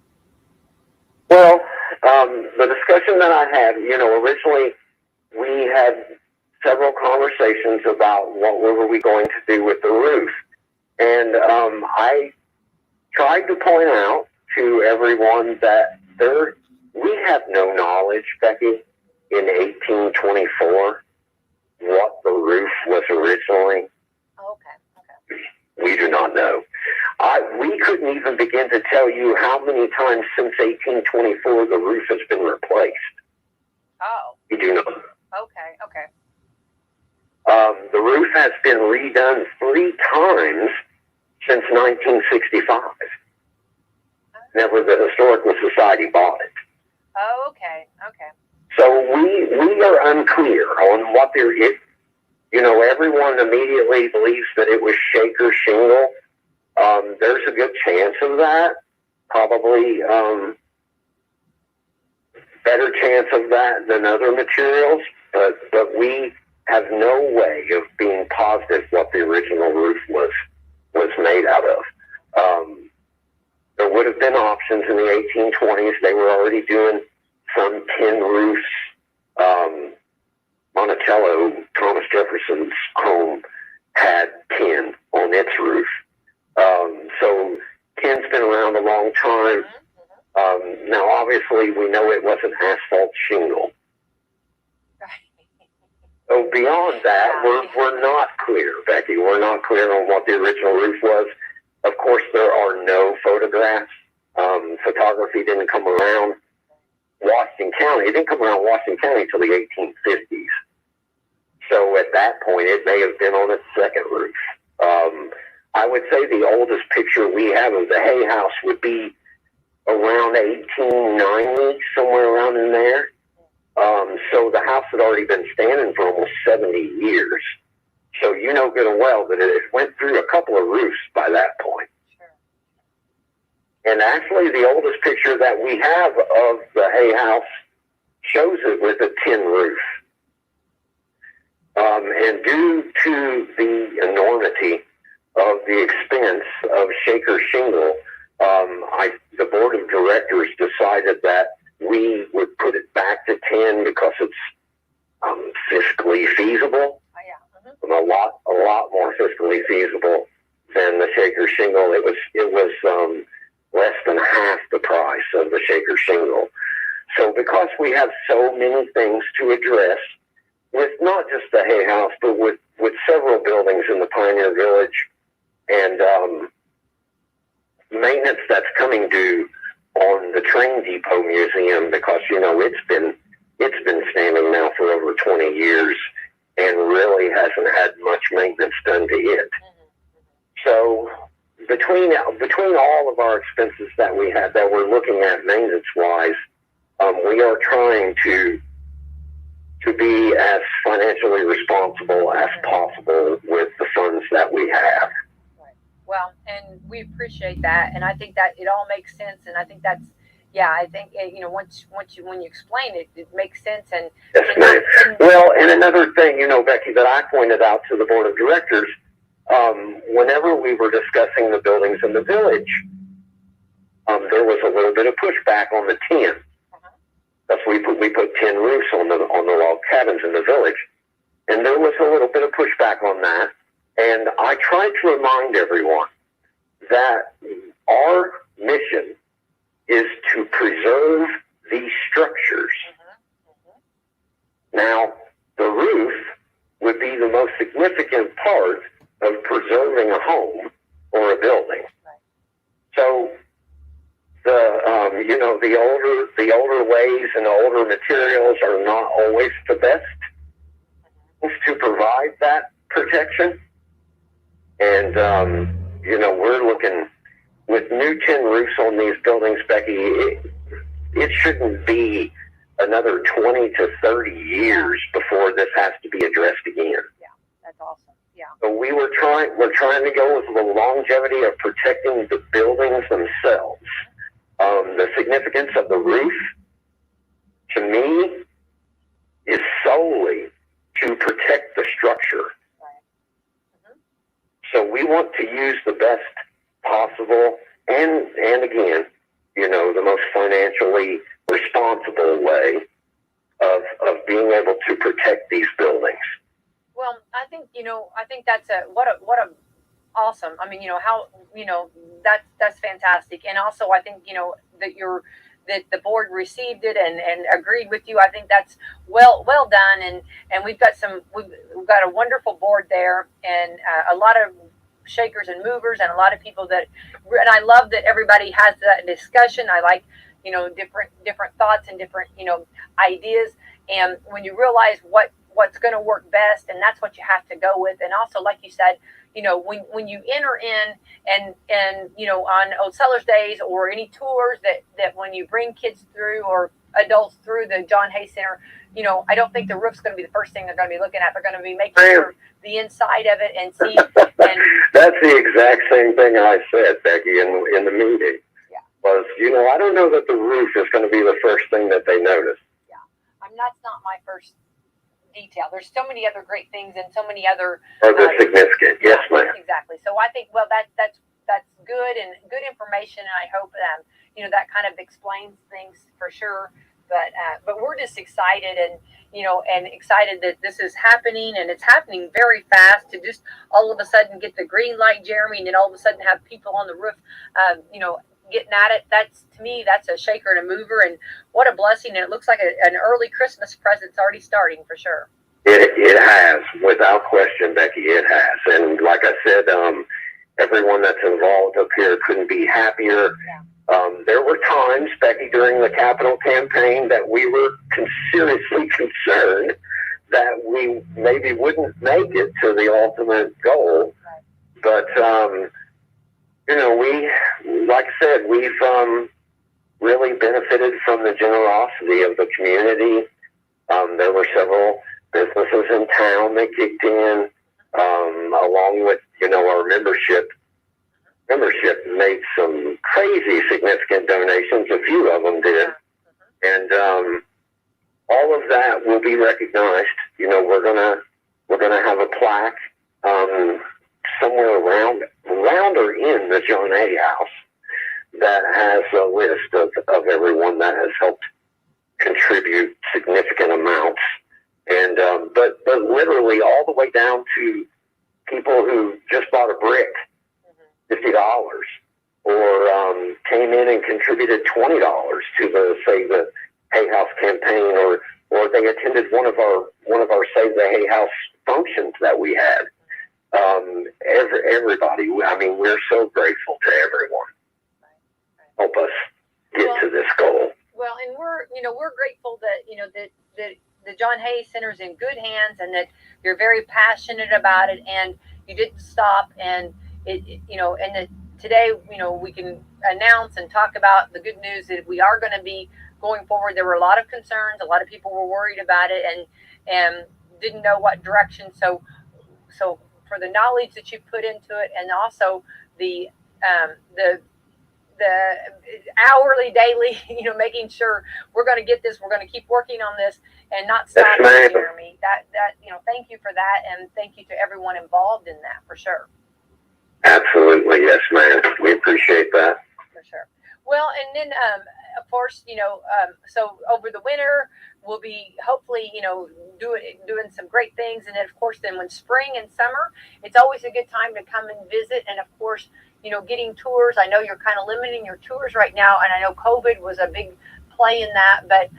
Well, the discussion that I had, originally we had several conversations about what were we going to do with the roof. And I tried to point out to everyone that we have no knowledge, Becky, in 1824, what the roof was originally. Okay. We do not know. We couldn't even begin to tell you how many times since 1824 the roof has been replaced. Oh. We do not. Okay. The roof has been redone 3 times since 1965. Never the Historical Society bought it. Oh, okay. So we are unclear on what there is. Everyone immediately believes that it was Shaker shingle. There's a good chance of that. Probably better chance of that than other materials. But we have no way of being positive what the original roof was made out of. There would have been options in the 1820s. They were already doing some tin roofs. Monticello long time. Now, obviously, we know it wasn't asphalt shingle. So beyond that, we're not clear, Becky. We're not clear on what the original roof was. Of course, there are no photographs. Photography didn't come around Washington County. It didn't come around Washington County until the 1850s. So at that point, it may have been on its second roof. I would say the oldest picture we have of the Hay House would be around 1890, somewhere around in there. So the house had already been standing for almost 70 years. So you know good and well that it went through a couple of roofs by that point. And actually, the oldest picture that we have of the Hay House shows it with a tin roof. And due to the enormity of the expense of shaker shingle, the board of directors decided that we would put it back to tin because it's fiscally feasible. A lot more fiscally feasible than the shaker shingle. It was less than half the price of the shaker shingle. So because we have so many things to address with not just the Hay House, but with several buildings in the Pioneer Village and maintenance that's coming due on the Train Depot Museum, because it's been standing now for over 20 years and really hasn't had much maintenance done to it. So between all of our expenses that we have that we're looking at maintenance wise, we are trying to be as financially responsible as possible with the funds that we have. Well, and we appreciate that, and I think that it all makes sense, and I think that's, I think when you explain it, it makes sense. And yes, ma'am. Well, and another thing, Becky, that I pointed out to the board of directors, whenever we were discussing the buildings in the village, there was a little bit of pushback on the tin. That's we put tin roofs on the log cabins in the village, and there was a little bit of pushback on that. And I tried to remind everyone that our mission is to preserve these structures. Now, the roof would be the most significant part of preserving a home or a building. So the older ways and the older materials are not always the best to provide that protection. And, we're looking with new tin roofs on these buildings, Becky, it shouldn't be another 20 to 30 years before this has to be addressed again. Yeah, that's awesome. Yeah. So we're trying to go with the longevity of protecting the buildings themselves. The significance of the roof, to me, is solely to protect the structure. So we want to use the best possible and again, the most financially responsible way of being able to protect these buildings. Well, I think that's what a awesome. I mean, that's fantastic. And also I think, that the board received it and agreed with you. I think that's well done. And we've got a wonderful board there, and a lot of shakers and movers, and a lot of people and I love that everybody has that discussion. I like, different thoughts and different, ideas. And when you realize what's going to work best, and that's what you have to go with. And also, like you said, when you enter in and on Old Sellers Days or any tours that when you bring kids through or adults through the John Hay Center, I don't think the roof's going to be the first thing they're going to be looking at. They're going to be making sure the inside of it and see. And that's the exact same thing I said, Becky, in the meeting. Yeah. Was, I don't know that the roof is going to be the first thing that they notice. Yeah. That's not my first detail. There's so many other great things and so many other significant. Yes, ma'am. Exactly. So I think that's good and good information, and I hope that kind of explains things for sure. But we're just excited and excited that this is happening, and it's happening very fast to just all of a sudden get the green light, Jeremy, and then all of a sudden have people on the roof, getting at it. That's, to me, that's a shaker and a mover, and what a blessing. And it looks like an early Christmas present's already starting for sure. It has, without question, Becky. It has, and like I said, everyone that's involved up here couldn't be happier. Yeah. There were times, Becky, during the capital campaign that we were seriously concerned that we maybe wouldn't make it to the ultimate goal. Right. But, you know, like I said, we've really benefited from the generosity of the community. There were several businesses in town that kicked in, along with, you know, our membership made some crazy significant donations. A few of them did. And all of that will be recognized. You know, we're gonna have a plaque somewhere around or in the John A. House that has a list of everyone that has helped contribute significant amounts. And but literally all the way down to people who just bought a brick, $50, or came in and contributed $20 to the Hay House campaign, or they attended one of our Save the Hay House functions that we had. Everybody, I mean, we're so grateful to everyone. Help us get to this goal. Well, and we're grateful that that the John Hay Center is in good hands, and that you're very passionate about it, and you didn't stop, and today, we can announce and talk about the good news that we are going to be going forward. There were a lot of concerns. A lot of people were worried about it and didn't know what direction. So for the knowledge that you put into it, and also the hourly, daily, making sure we're going to get this, we're going to keep working on this and not stop, Jeremy. That thank you for that, and thank you to everyone involved in that, for sure. Absolutely, yes, ma'am. We appreciate that. For sure. Well, and then, of course, so over the winter, we'll be hopefully, doing some great things. And then, of course, then when spring and summer, it's always a good time to come and visit. And, of course, getting tours. I know you're kind of limiting your tours right now, and I know COVID was a big play in that. But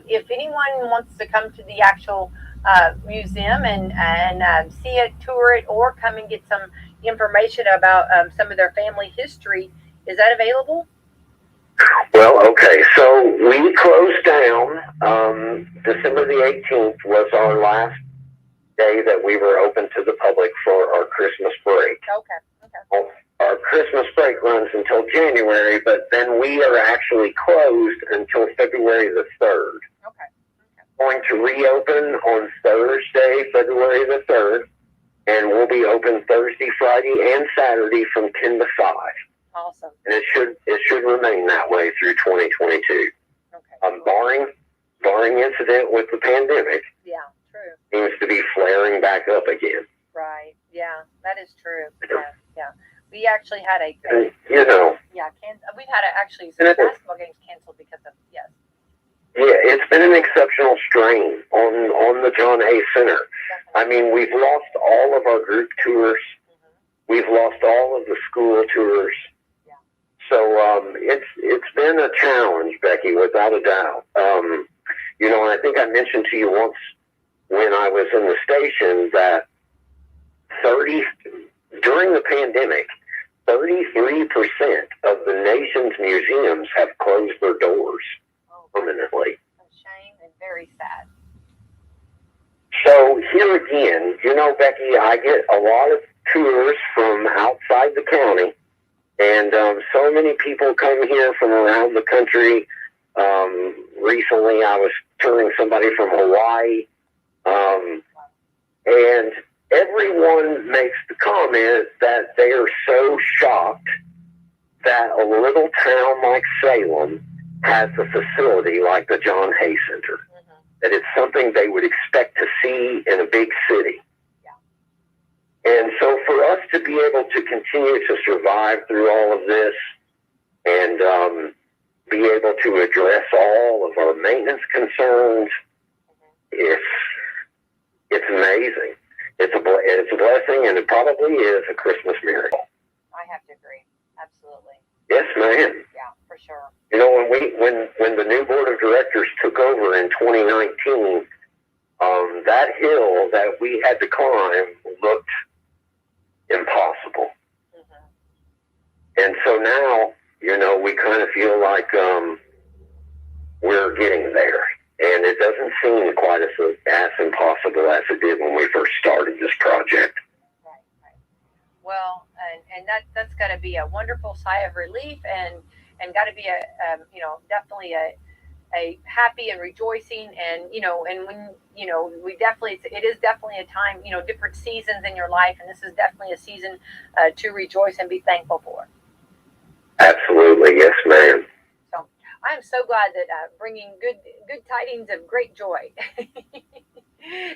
if anyone wants to come to the actual museum and see it, tour it, or come and get some information about some of their family history, is that available? Well, okay, so we closed down. December the 18th was our last day that we were open to the public for our Christmas break. Okay. Our Christmas break runs until January, but then we are actually closed until February the 3rd. Okay. Going to reopen on Thursday, February the 3rd. And we'll be open Thursday, Friday, and Saturday from 10 to 5. Awesome. And it should remain that way through 2022. Okay. Barring incident with the pandemic. Yeah, true. Seems to be flaring back up again. Right. Yeah, that is true. Yeah. We actually had we've had actually some basketball games canceled because of Yeah, it's been an exceptional strain on the John A. Center. I mean, we've lost all of our group tours. We've lost all of the school tours. Yeah. So it's been a challenge, Becky, without a doubt. And I think I mentioned to you once when I was in the station that during the pandemic, 33% of the nation's museums have closed their doors permanently. A shame and very sad. So here again, Becky, I get a lot of tours from outside the county, and so many people come here from around the country. Recently, I was touring somebody from Hawaii, and everyone makes the comment that they are so shocked that a little town like Salem has a facility like the John Hay Center. That it's something they would expect to see in a big city. Yeah. And so for us to be able to continue to survive through all of this and be able to address all of our maintenance concerns, it's amazing. It's a blessing, and it probably is a Christmas miracle. I have to agree. Absolutely. Yes, ma'am. when the new board of directors took over in 2019, that hill that we had to climb looked impossible. And so now, we kind of feel like we're getting there. And it doesn't seem quite as impossible as it did when we first started this project. Right. Well, and that's got to be a wonderful sigh of relief, and got to be definitely a happy and rejoicing, and when it is definitely a time, different seasons in your life, and this is definitely a season to rejoice and be thankful for. Absolutely, yes, ma'am. So I'm so glad that bringing good tidings of great joy,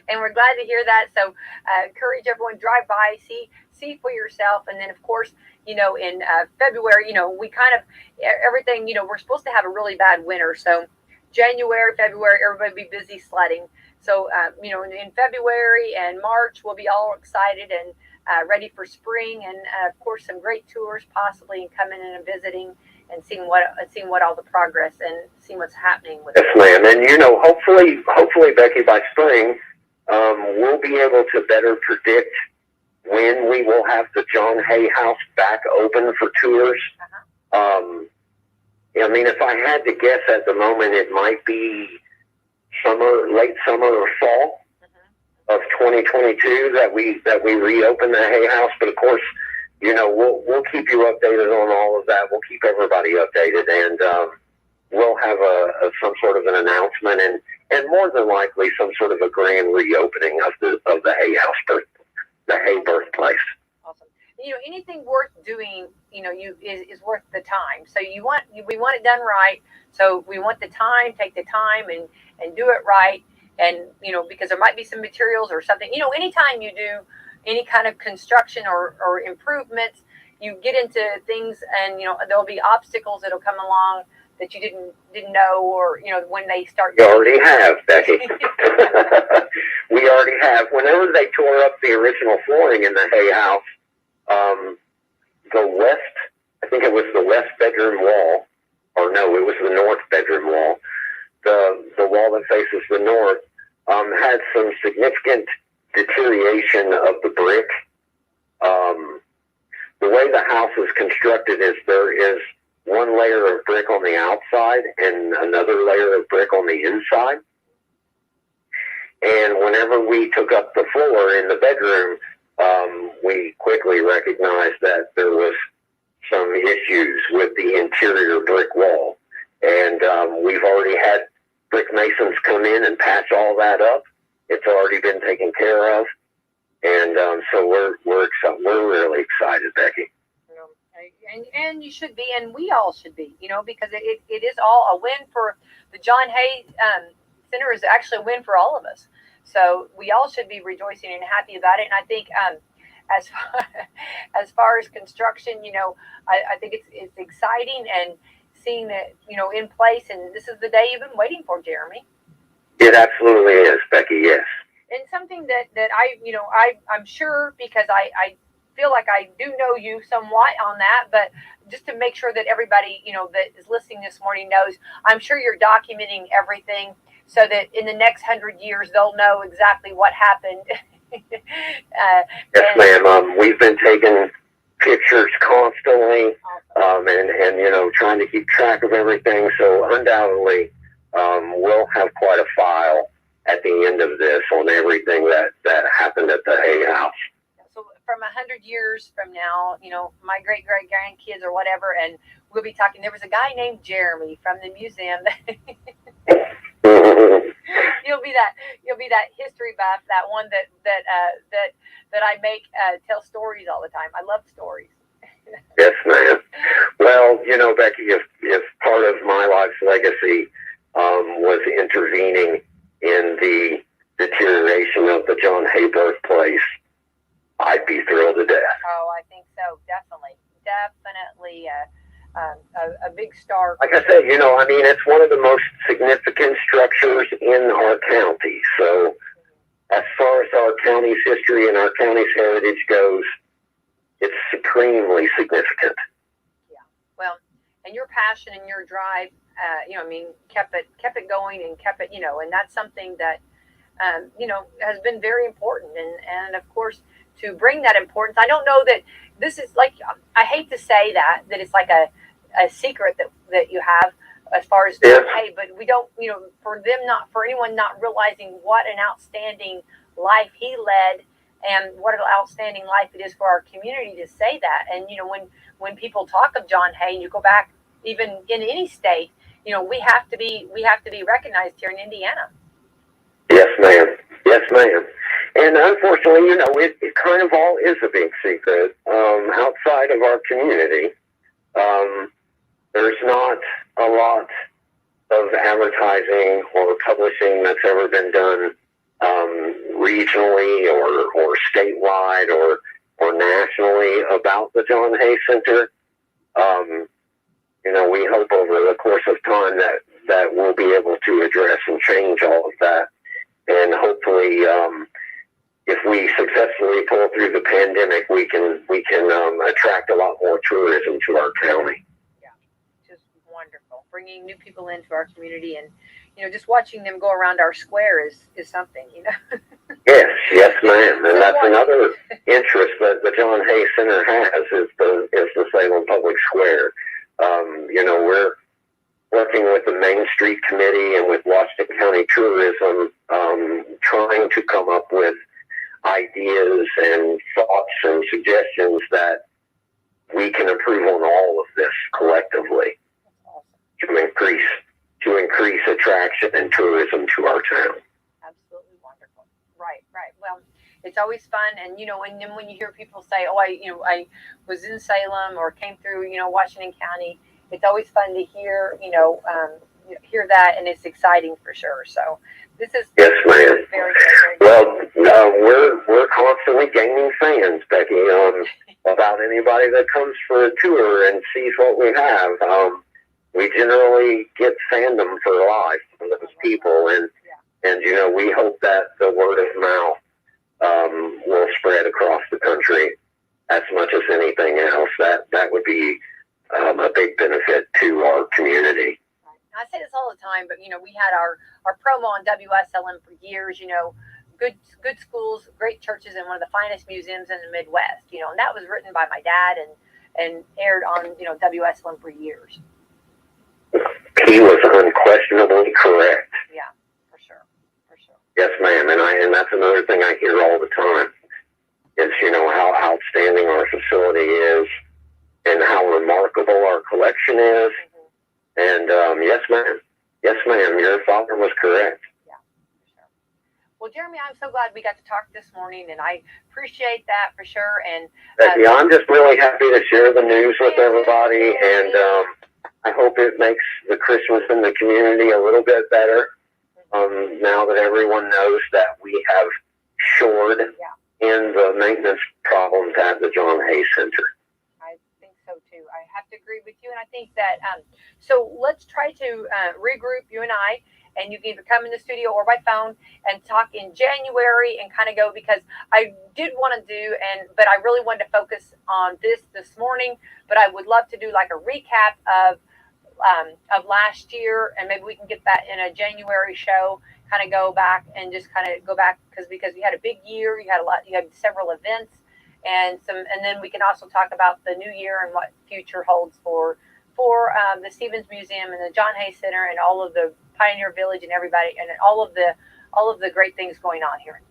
and we're glad to hear that. So encourage everyone, drive by, see for yourself, and then of course, in February, we kind of everything, we're supposed to have a really bad winter, so January, February, everybody be busy sledding. So in February and March, we'll be all excited and ready for spring, and of course some great tours possibly, and coming in and visiting and seeing what all the progress and seeing what's happening with yes, ma'am. And hopefully, Becky, by spring, we'll be able to better predict when we will have the John Hay House back open for tours. I mean, if I had to guess at the moment, it might be late summer or fall of 2022 that we reopen the Hay House. But of course, we'll keep you updated on all of that. We'll keep everybody updated, and we'll have some sort of an announcement, and more than likely some sort of a grand reopening of the Hay House, the Hay birthplace. Awesome. Anything worth doing, is worth the time. So we want it done right. So we want the time, take the time and do it right. And, because there might be some materials or something, anytime you do any kind of construction or improvements, you get into things, and, there'll be obstacles that'll come along that you didn't know, or, when they start. We already have, Becky. We already have. Whenever they tore up the original flooring in the Hay House, I think it was the west bedroom wall, or no, it was the north bedroom wall. The wall that faces the north had some significant deterioration of the brick. The way the house is constructed is there is one layer of brick on the outside and another layer of brick on the inside. And whenever we took up the floor in the bedroom, we quickly recognized that there was some issues with the interior brick wall. And we've already had brick masons come in and patch all that up. It's already been taken care of. And so we're really excited, Becky. And you should be, and we all should be, because it is all a win for the John Hay Center. Is actually a win for all of us. So we all should be rejoicing and happy about it. And I think as far as construction, I think it's exciting, and seeing that, in place. And this is the day you've been waiting for, Jeremy. It absolutely is, Becky. Yes. And something that I'm sure, because I feel like I do know you somewhat on that, but just to make sure that everybody, that is listening this morning knows, I'm sure you're documenting everything so that in the next 100 years, they'll know exactly what happened. Yes, ma'am. We've been taking pictures constantly, and trying to keep track of everything. So undoubtedly, we'll have quite a file at the end of this on everything that happened at the Hay House. So from 100 years from now, my great grandkids or whatever, and we'll be talking. There was a guy named Jeremy from the museum. You'll be that history buff, that one that I make tell stories all the time. I love stories. Yes, ma'am. Well, Becky, if part of my life's legacy was intervening in the deterioration of the John Hay birthplace, I'd be thrilled to death. Oh, I think so. Definitely a big star. Like I said, it's one of the most significant structures in our county. So as far as our county's history and our county's heritage goes, it's supremely significant. Yeah. Well, and your passion and your drive, kept it going and kept it, and that's something that, has been very important. And of course, to bring that importance, I don't know that this is like, I hate to say that it's like a secret that you have as far as John Hay, but we don't, for anyone not realizing what an outstanding life he led and what an outstanding life it is for our community to say that. And, when people talk of John Hay, and you go back even in any state, we have to be recognized here in Indiana. Yes, ma'am. Yes, ma'am. And unfortunately, it kind of all is a big secret. Outside of our community, there's not a lot of advertising or publishing that's ever been done regionally or statewide or nationally about the John Hay Center. We hope over the course of time that we'll be able to address and change all of that. And hopefully, if we successfully pull through the pandemic, we can attract a lot more tourism to our county. Yeah, just wonderful. Bringing new people into our community, and just watching them go around our square is something. Yes, ma'am. And that's another interest that the John Hay Center has is the Salem Public Square. We're working with the Main Street Committee and with Washington County Tourism, trying to come up with ideas and thoughts and suggestions that we can improve on all of this collectively to increase attraction and tourism to our town. Absolutely wonderful. Right. Well, it's always fun, and and then when you hear people say, "Oh, I was in Salem or came through Washington County," it's always fun to hear hear that, and it's exciting for sure. So this is yes, ma'am. Very well, we're constantly gaining fans, Becky. About anybody that comes for a tour and sees what we have, we generally get fandom for life from those people, and we hope that the word of mouth will spread across the country as much as anything else. That would be a big benefit to our community. I say this all the time, but we had our promo on Wslm for years. Good schools, great churches, and one of the finest museums in the Midwest. And that was written by my dad and aired on Wslm for years. He was unquestionably correct. Yeah, for sure. Yes, ma'am. And that's another thing I hear all the time is how outstanding our facility is and how remarkable our collection is. And yes, ma'am. Your father was correct. Yeah, for sure. Well, Jeremy, I'm so glad we got to talk this morning, and I appreciate that for sure. And Becky, I'm just really happy to share the news with everybody, and I hope it makes the Christmas in the community a little bit better. Now that everyone knows that we have shored in the maintenance problems at the John Hay Center. So too. I have to agree with you, and I think that so let's try to regroup, you and I, and you can either come in the studio or by phone and talk in January and kind of go, because I did want to do, but I really wanted to focus on this morning, but I would love to do like a recap of last year, and maybe we can get that in a January show, kind of go back and just kind of go back because you had a big year, you had several events. And then we can also talk about the new year and what future holds for the Stevens Museum and the John Hay Center and all of the Pioneer Village and everybody and all of the great things going on here.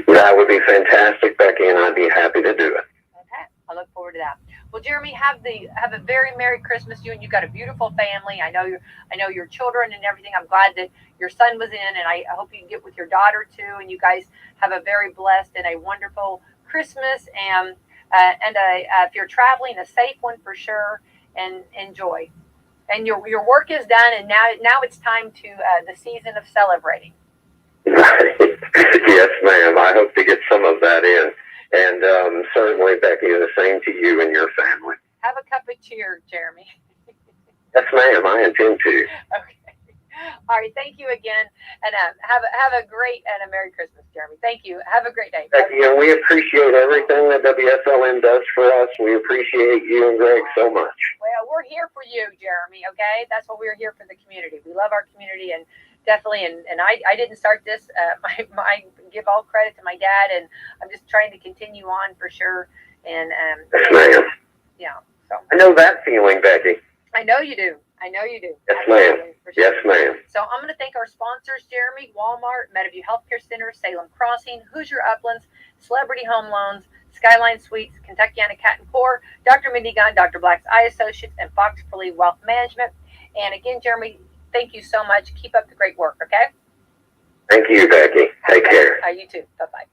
That would be fantastic, Becky, and I'd be happy to do it. Okay, I look forward to that. Well, Jeremy, have a very Merry Christmas. You got a beautiful family. I know your children and everything. I'm glad that your son was in, and I hope you can get with your daughter too. And you guys have a very blessed and a wonderful Christmas, and if you're traveling, a safe one for sure, and enjoy. And your work is done, and now it's time to the season of celebrating. Yes, ma'am. I hope to get some of that in, and certainly, Becky, the same to you and your family. Have a cup of cheer, Jeremy. Yes, ma'am. I intend to. Okay. All right, thank you again, and have a great and a Merry Christmas, Jeremy. Thank you. Have a great day. Becky, and we appreciate everything that WSLM does for us. We appreciate you and Greg so much. Well, we're here for you, Jeremy. Okay, that's what we're here for, the community. We love our community, and definitely. And I didn't start this. I give all credit to my dad, and I'm just trying to continue on for sure. And yes, ma'am. Yeah. So I know that feeling, Becky. I know you do. I know you do. Yes, ma'am. Sure. Yes, ma'am. So I'm going to thank our sponsors, Jeremy, Walmart, Meadowview Healthcare Center, Salem Crossing, Hoosier Uplands, Celebrity Home Loans, Skyline Suites, Kentuckiana Cat and Core, Dr. Mindy Gunn, Dr. Black's Eye Associates, and Fox Philly Wealth Management. And again, Jeremy, thank you so much. Keep up the great work, okay? Thank you, Becky. Take care. You too. Bye-bye.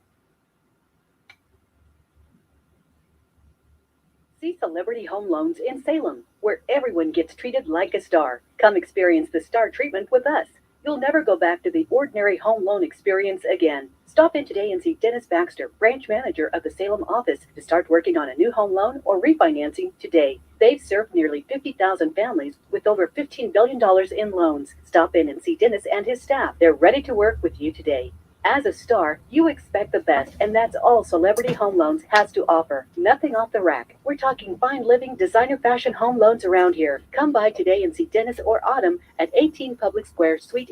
See Celebrity Home Loans in Salem, where everyone gets treated like a star. Come experience the star treatment with us. You'll never go back to the ordinary home loan experience again. Stop in today and see Dennis Baxter, branch manager of the Salem office, to start working on a new home loan or refinancing today. They've served nearly 50,000 families with over $15 billion in loans. Stop in and see Dennis and his staff. They're ready to work with you today. As a star, you expect the best, and that's all Celebrity Home Loans has to offer. Nothing off the rack. We're talking fine living, designer fashion home loans around here. Come by today and see Dennis or Autumn at 18 Public Square, Suite